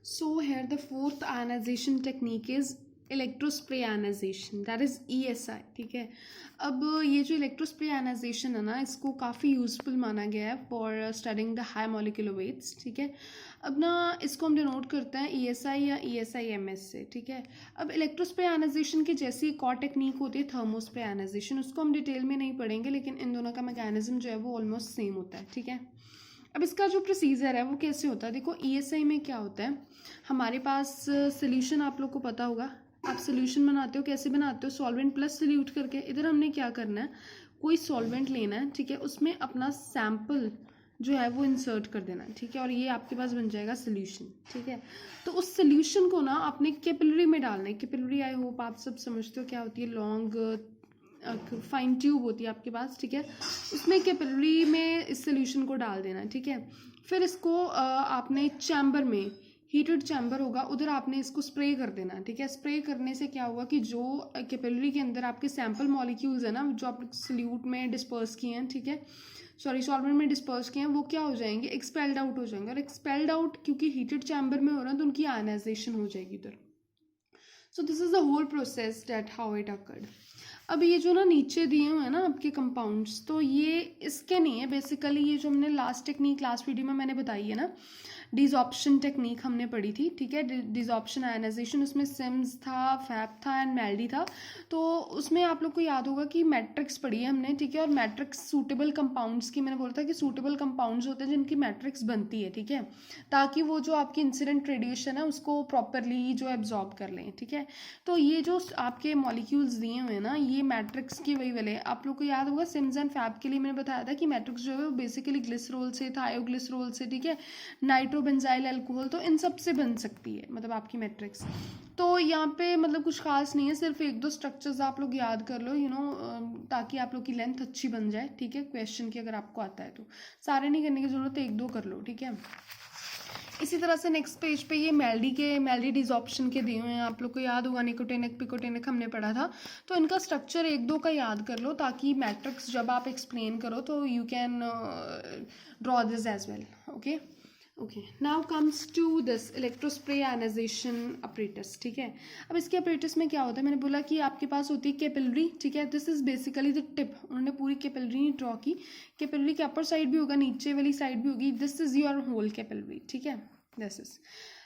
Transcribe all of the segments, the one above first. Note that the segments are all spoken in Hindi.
So here the fourth ionization technique is electrospray ionization, that is ESI. ठीक है, अब ये जो इलेक्ट्रोस्प्रे आयनाइजेशन है ना, इसको काफ़ी यूजफुल माना गया है for studying the high molecular weights. ठीक है, अब ना इसको हम डिनोट करते हैं ESI या ESI-MS से. ठीक है, अब इलेक्ट्रोस्प्रे आयनाइजेशन की जैसी एक और टेक्निक होती है थर्मोस्प्रे आयनाइजेशन, उसको हम डिटेल में नहीं पढ़ेंगे, लेकिन इन दोनों का मैकेनिज्म जो है वो ऑलमोस्ट सेम होता है. ठीक है, अब इसका जो प्रोसीजर है वो कैसे होता है, देखो ESI में क्या होता है, हमारे पास सोल्यूशन, आप लोग को पता होगा, आप सोल्यूशन बनाते हो, कैसे बनाते हो, सॉल्वेंट प्लस सोल्यूट करके. इधर हमने क्या करना है, कोई सॉल्वेंट लेना है. ठीक है, उसमें अपना सैंपल जो है वो इंसर्ट कर देना है. ठीक है, और ये आपके पास बन जाएगा सोल्यूशन. ठीक है, तो उस सोल्यूशन को ना आपने कैपिलरी में डालना है. कैपिलरी आई होप आप सब समझते हो क्या होती है, लॉन्ग फाइन ट्यूब होती है आपके पास. ठीक है, उसमें कैपिलरी में इस सोल्यूशन को डाल देना है. ठीक है, फिर इसको आपने चैम्बर में, हीटेड चैम्बर होगा, उधर आपने इसको स्प्रे कर देना है. ठीक है, स्प्रे करने से क्या होगा कि जो कैपिलरी के अंदर आपके सैंपल मॉलिक्यूल्स है ना, जो आप सोल्यूट में डिस्पर्स किए हैं, ठीक है, सॉरी सॉल्वेंट में डिस्पर्स किए हैं, वो क्या हो जाएंगे, एक्सपेल्ड आउट हो जाएंगे. और एक्सपेल्ड आउट क्योंकि हीटेड चैम्बर में हो रहा है तो उनकी आयनाइजेशन हो जाएगी उधर. So this is the whole process that how it occurred. अब ये जो ना नीचे दिए हुए हैं ना आपके कंपाउंड्स, तो ये इसके नहीं है बेसिकली. ये जो हमने लास्ट टेक्निक लास्ट वीडियो में मैंने बताई है ना, डिजॉप्शन टेक्निक हमने पढ़ी थी. ठीक है, डिजॉप्शन आयनाइजेशन, उसमें सिम्स था, फैब था एंड मेल्डी था. तो उसमें आप लोग को याद होगा कि मैट्रिक्स पढ़ी है हमने. ठीक है, और मैट्रिक्स सूटेबल कंपाउंड्स की, मैंने बोला था कि सूटेबल कंपाउंड्स होते हैं जिनकी मैट्रिक्स बनती है. ठीक है, ताकि वो जो आपकी इंसिडेंट रेडिएशन है उसको प्रॉपरली जो एब्जॉर्ब कर लें. ठीक है, तो ये जो आपके मॉलिक्यूल्स दिए हुए हैं ना, ये मैट्रिक्स की वही वाले. आप लोग को याद होगा सिम्स एंड फैब के लिए मैंने बताया था कि मैट्रिक्स जो है वो बेसिकली ग्लिसरोल से, थायोग्लिसरोल से, ठीक है, नाइट्रोबेंजाइल अल्कोहल, तो इन सब से बन सकती है मतलब आपकी मैट्रिक्स. तो यहाँ पे मतलब कुछ खास नहीं है, सिर्फ एक दो स्ट्रक्चर्स आप लोग याद कर लो, ताकि आप लोग की लेंथ अच्छी बन जाए. ठीक है, क्वेश्चन की अगर आपको आता है तो, सारे नहीं करने की जरूरत है, एक दो कर लो. ठीक है, इसी तरह से नेक्स्ट पेज पे ये मेल्डी डिजॉप्शन के दिए हुए हैं. आप लोग को याद होगा निकोटेनिक पिकोटेनिक हमने पढ़ा था, तो इनका स्ट्रक्चर एक दो का याद कर लो, ताकि मैट्रिक्स जब आप एक्सप्लेन करो तो you can draw this as well. Okay, now comes to this electrospray ionization apparatus. ठीक है, अब इसके अपरेटस में क्या होता है, मैंने बोला कि आपके पास होती है कैपिलरी. ठीक है, this is basically the tip. उन्होंने पूरी कैपिलरी ड्रॉ की. कैपिलरी के अपर साइड भी होगा, नीचे वाली साइड भी होगी. This is your whole capillary. ठीक है, दिस इज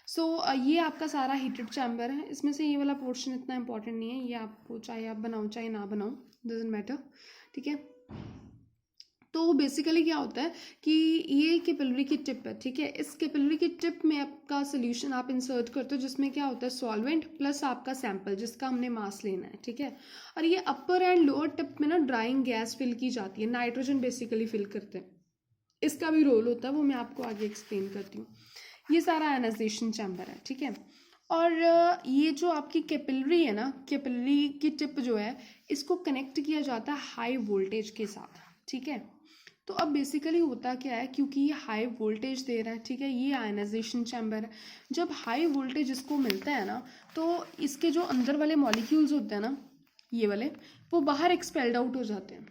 सो ये आपका सारा हीटेड चैम्बर है. इसमें से ये वाला पोर्शन इतना इंपॉर्टेंट नहीं है, ये आपको चाहे आप बनाओ चाहे ना बनाओ, डजंट मैटर. ठीक है, तो बेसिकली क्या होता है कि ये कैपिलरी की टिप है. ठीक है, इस कैपिलरी की टिप में आपका सोल्यूशन आप इंसर्ट करते हो, जिसमें क्या होता है सॉल्वेंट प्लस आपका सैंपल जिसका हमने मास लेना है. ठीक है, और ये अपर एंड लोअर टिप में ना ड्राइंग गैस फिल की जाती है, नाइट्रोजन बेसिकली फिल करते हैं. इसका भी रोल होता है, वो मैं आपको आगे एक्सप्लेन करती हूँ. ये सारा आयनाइजेशन चैम्बर है. ठीक है, और ये जो आपकी कैपिलरी है ना, कैपिलरी की टिप जो है, इसको कनेक्ट किया जाता है हाई वोल्टेज के साथ. ठीक है, तो अब बेसिकली होता क्या है, क्योंकि ये हाई वोल्टेज दे रहा है. ठीक है, ये आयनाइजेशन चैम्बर है. जब हाई वोल्टेज इसको मिलता है ना, तो इसके जो अंदर वाले मॉलिक्यूल्स होते हैं ना, ये वाले, वो बाहर एक्सपेल्ड आउट हो जाते हैं.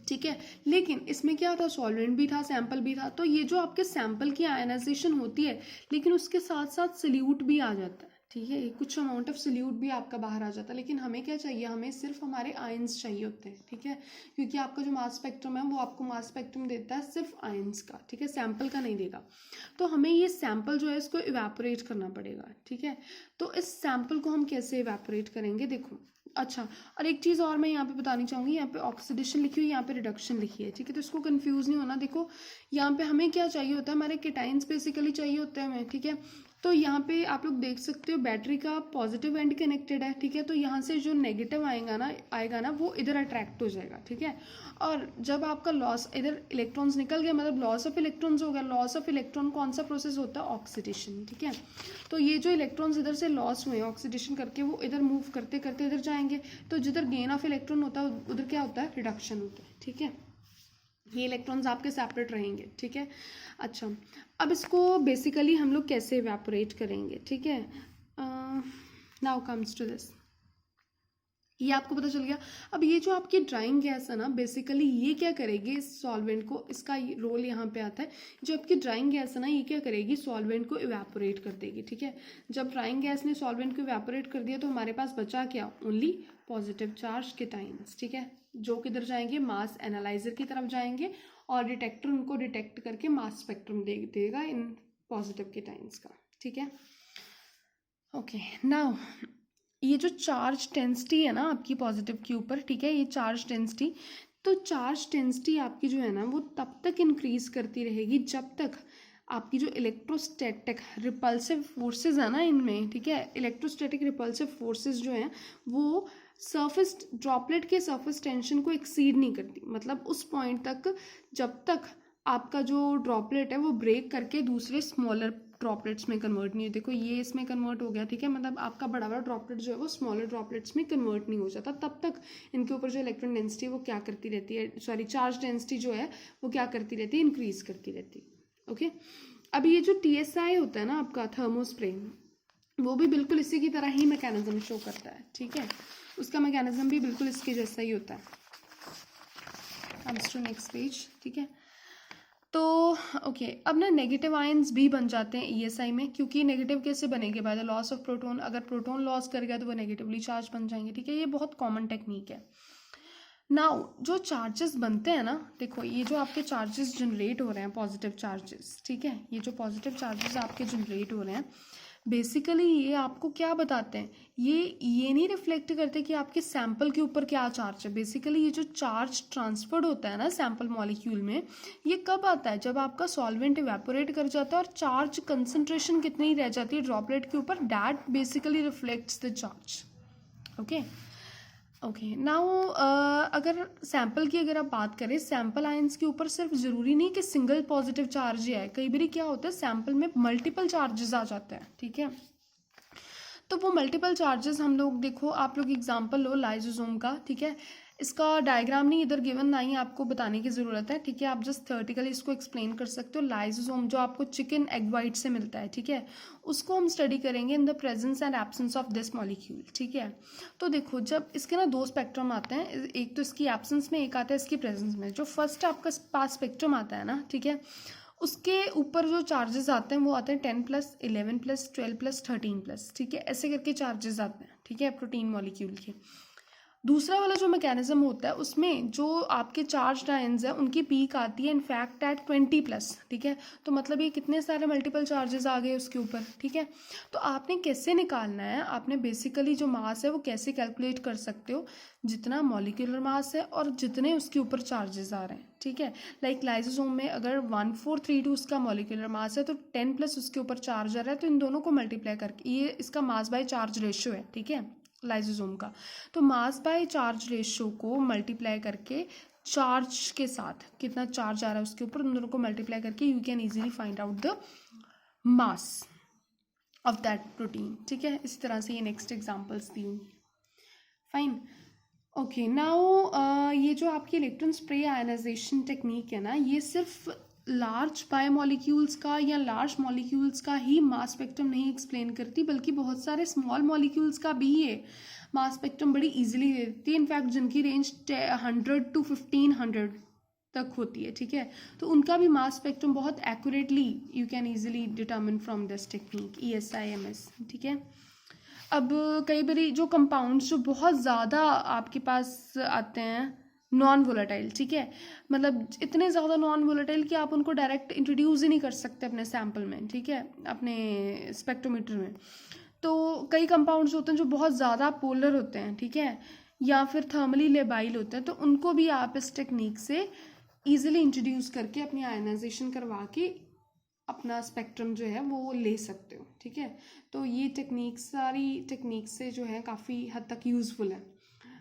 ठीक है, लेकिन इसमें क्या था, सॉल्वेंट भी था, सैंपल भी था. तो ये जो आपके सैंपल की आयनाइजेशन होती है, लेकिन उसके साथ साथ सोल्यूट भी आ जाता है. ठीक है, कुछ अमाउंट ऑफ सोल्यूट भी आपका बाहर आ जाता है. लेकिन हमें क्या चाहिए, हमें सिर्फ हमारे आयंस चाहिए होते हैं. ठीक है, क्योंकि आपका जो मास स्पेक्ट्रम है वो आपको मास स्पेक्ट्रम देता है सिर्फ आयंस का. ठीक है, सैंपल का नहीं देगा. तो हमें ये सैंपल जो है इसको इवेपोरेट करना पड़ेगा. ठीक है, तो इस सैंपल को हम कैसे इवेपोरेट करेंगे, देखो. अच्छा, और एक चीज़ और मैं यहाँ पे बतानी चाहूँगी, यहाँ पे ऑक्सीडेशन लिखी हुई, यहाँ पे रिडक्शन लिखी है. ठीक है, तो इसको कंफ्यूज नहीं होना. देखो यहाँ पे हमें क्या चाहिए होता है, हमारे केटाइंस बेसिकली चाहिए होते हैं हमें. ठीक है, तो यहाँ पे आप लोग देख सकते हो बैटरी का पॉजिटिव एंड कनेक्टेड है. ठीक है, तो यहाँ से जो नेगेटिव आएगा ना वो इधर अट्रैक्ट हो जाएगा. ठीक है, और जब आपका लॉस, इधर इलेक्ट्रॉन्स निकल गए, मतलब लॉस ऑफ इलेक्ट्रॉन्स हो गया. लॉस ऑफ इलेक्ट्रॉन कौन सा प्रोसेस होता है, ऑक्सीडेशन. ठीक है, तो ये जो इलेक्ट्रॉन्स इधर से लॉस हुए ऑक्सीडेशन करके, वो इधर मूव करते करते इधर जाएंगे. तो जिधर गेन ऑफ इलेक्ट्रॉन होता है उधर क्या होता है, रिडक्शन होता है. ठीक है, ये इलेक्ट्रॉन्स आपके सेपरेट रहेंगे. ठीक है, अच्छा, अब इसको बेसिकली हम लोग कैसे इवेपोरेट करेंगे. ठीक है, नाउ कम्स टू दिस. ये आपको पता चल गया। अब ये जो आपकी ड्राइंग गैस है ना, बेसिकली ये क्या करेगी इस सॉल्वेंट को, इसका रोल यहाँ पे आता है। जो आपकी ड्राइंग गैस है ना, ये क्या करेगी, सॉल्वेंट को इवेपोरेट कर देगी, ठीक है। जब ड्राइंग गैस ने सॉल्वेंट को इवेपोरेट कर दिया तो हमारे पास बचा क्या, ओनली पॉजिटिव चार्ज केटाइंस, ठीक है, जो किधर जाएंगे, मास एनालाइजर की तरफ जाएंगे और डिटेक्टर उनको डिटेक्ट करके मास स्पेक्ट्रम दे देगा इन पॉजिटिव केटाइंस का, ठीक है। ओके, नाउ ये जो चार्ज डेंसिटी है ना आपकी पॉजिटिव के ऊपर, ठीक है, ये चार्ज डेंसिटी, तो चार्ज डेंसिटी आपकी जो है ना वो तब तक इंक्रीज करती रहेगी जब तक आपकी जो इलेक्ट्रोस्टैटिक रिपल्सिव फोर्सेस है ना इनमें, ठीक है, इलेक्ट्रोस्टैटिक रिपल्सिव फोर्सेस जो हैं वो सरफेस ड्रॉपलेट के सरफेस टेंशन को एक्सीड नहीं करती। मतलब उस पॉइंट तक जब तक आपका जो ड्रॉपलेट है वो ब्रेक करके दूसरे स्मॉलर ड्रॉपलेट्स में कन्वर्ट नहीं हो, देखो ये इसमें कन्वर्ट हो गया, ठीक है, मतलब आपका बड़ा बड़ा ड्रॉपलेट जो है वो स्मॉलर ड्रॉपलेट्स में कन्वर्ट नहीं हो जाता, तब तक इनके ऊपर जो इलेक्ट्रॉन डेंसिटी वो क्या करती रहती है, सॉरी चार्ज डेंसिटी जो है वो क्या करती रहती है, इंक्रीज करती रहती है। ओके, अब ये जो TSI होता है ना आपका थर्मोस्प्रे, वो भी बिल्कुल इसी की तरह ही मैकेनिज्म शो करता है, ठीक है, उसका मैकेनिज्म भी बिल्कुल इसके जैसा ही होता है। कम्स टू नेक्स्ट पेज, ठीक है। तो ओके, अब ना नेगेटिव आयंस भी बन जाते हैं ESI में, क्योंकि नेगेटिव कैसे बनेंगे, by the loss of proton, अगर प्रोटॉन लॉस कर गया तो वो नेगेटिवली चार्ज बन जाएंगे, ठीक है, ये बहुत कॉमन टेक्निक है। नाउ जो चार्जेस बनते हैं ना, देखो ये जो आपके चार्जेस जनरेट हो रहे हैं पॉजिटिव चार्जेस, ठीक है, ये जो पॉजिटिव चार्जेस आपके जनरेट हो रहे हैं बेसिकली ये आपको क्या बताते हैं, ये नहीं रिफ्लेक्ट करते कि आपके सैंपल के ऊपर क्या चार्ज है। बेसिकली ये जो चार्ज ट्रांसफर्ड होता है ना सैंपल मॉलिक्यूल में, ये कब आता है, जब आपका सॉल्वेंट इवेपोरेट कर जाता है और चार्ज कंसंट्रेशन कितनी रह जाती है ड्रॉपलेट के ऊपर, that basically reflects the charge. Okay okay, now अगर सैंपल की अगर आप बात करें, सैंपल आयंस के ऊपर सिर्फ ज़रूरी नहीं कि सिंगल पॉजिटिव चार्ज ही है, कई बार क्या होता है सैंपल में मल्टीपल चार्जेस आ जाते हैं, ठीक है। तो वो मल्टीपल चार्जेस हम लोग, देखो आप लोग एग्जांपल लो लाइसोसोम का, ठीक है, इसका डायग्राम नहीं इधर गिवन, ना ही आपको बताने की ज़रूरत है, ठीक है, आप जस्ट थ्योरेटिकली इसको एक्सप्लेन कर सकते हो। लाइसोसोम जो आपको चिकन एग वाइट से मिलता है, ठीक है, उसको हम स्टडी करेंगे in the presence and absence of this molecule, ठीक है। तो देखो जब इसके ना दो स्पेक्ट्रम आते हैं, एक तो इसकी एब्सेंस में, एक आता है इसकी प्रेजेंस में। जो फर्स्ट आपका पास स्पेक्ट्रम आता है ना, ठीक है, उसके ऊपर जो चार्जेस आते हैं वो आते हैं 10+, 11+, 12+, 13+, ठीक है, ऐसे करके चार्जेस आते हैं, ठीक है, प्रोटीन मॉलिक्यूल के। दूसरा वाला जो मैकेनिज्म होता है उसमें जो आपके चार्ज आयंस है उनकी पीक आती है इनफैक्ट एट 20+, ठीक है, तो मतलब ये कितने सारे मल्टीपल चार्जेस आ गए उसके ऊपर, ठीक है। तो आपने कैसे निकालना है, आपने बेसिकली जो मास है वो कैसे कैलकुलेट कर सकते हो, जितना मॉलिक्यूलर मास है और जितने उसके ऊपर चार्जेस आ रहे हैं, ठीक है। लाइक लाइसोसोम में अगर 1432 उसका मॉलिक्यूलर मास है तो 10+ उसके ऊपर चार्ज आ रहा है, तो इन दोनों को मल्टीप्लाई करके ये इसका मास बाय चार्ज रेशियो है, ठीक है, लाइसोसोम का। तो मास बाय चार्ज रेशियो को मल्टीप्लाई करके चार्ज के साथ कितना चार्ज आ रहा है उसके ऊपर, उन दोनों को मल्टीप्लाई करके you can easily find out the mass of that protein, ठीक है। इसी तरह से ये नेक्स्ट एग्जांपल्स दी हुई, फाइन। ओके, नाउ ये जो आपकी इलेक्ट्रॉन स्प्रे आयनाइजेशन टेक्निक है ना, ये सिर्फ लार्ज बायोमॉलिक्यूल्स का या लार्ज मॉलिक्यूल्स का ही मास स्पेक्ट्रम नहीं एक्सप्लेन करती, बल्कि बहुत सारे स्मॉल मॉलिक्यूल्स का भी ये मास स्पेक्ट्रम बड़ी इजीली दे देती है, इनफैक्ट जिनकी रेंज 100 to 1500 तक होती है, ठीक है, तो उनका भी मास स्पेक्ट्रम बहुत accurately you can easily determine from this technique ESIMS, ठीक है। अब कई बारी जो कंपाउंड्स जो बहुत ज़्यादा आपके पास आते हैं नॉन वोलेटाइल, ठीक है, मतलब इतने ज़्यादा नॉन वोलेटाइल कि आप उनको डायरेक्ट इंट्रोड्यूस ही नहीं कर सकते अपने सैंपल में, ठीक है, अपने स्पेक्ट्रोमीटर में। तो कई कंपाउंड्स होते हैं जो बहुत ज़्यादा पोलर होते हैं, ठीक है, या फिर थर्मली लेबाइल होते हैं, तो उनको भी आप इस टेक्निक से ईजिली इंट्रोड्यूस करके अपनी आयनाइजेशन करवा के अपना स्पेक्ट्रम जो है वो ले सकते हो, ठीक है। तो ये टेक्निक सारी टेक्निक से जो है काफ़ी हद तक यूज़फुल है।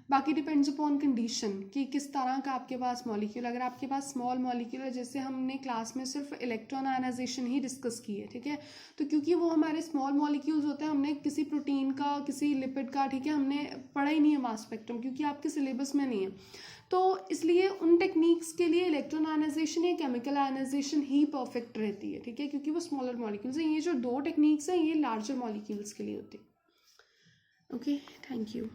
बाकी डिपेंड्स अपॉन कंडीशन कि किस तरह का आपके पास मॉलिक्यूल, अगर आपके पास स्मॉल मॉलिक्यूल है, जैसे हमने क्लास में सिर्फ इलेक्ट्रॉन आयनाइजेशन ही डिस्कस की है, ठीक है, तो क्योंकि वो हमारे स्मॉल मॉलिक्यूल्स होते हैं, हमने किसी प्रोटीन का किसी लिपिड का, ठीक है, हमने पढ़ा ही नहीं है मास स्पेक्ट्रम, क्योंकि आपके सिलेबस में नहीं है, तो इसलिए उन टेक्निक्स के लिए इलेक्ट्रॉन आयनाइजेशन या केमिकल आयनाइजेशन ही परफेक्ट रहती है, ठीक है, क्योंकि वो स्मॉलर मॉलिक्यूल्स हैं। ये जो दो टेक्निक्स हैं ये लार्जर मॉलिक्यूल्स के लिए होती है। Okay, thank you.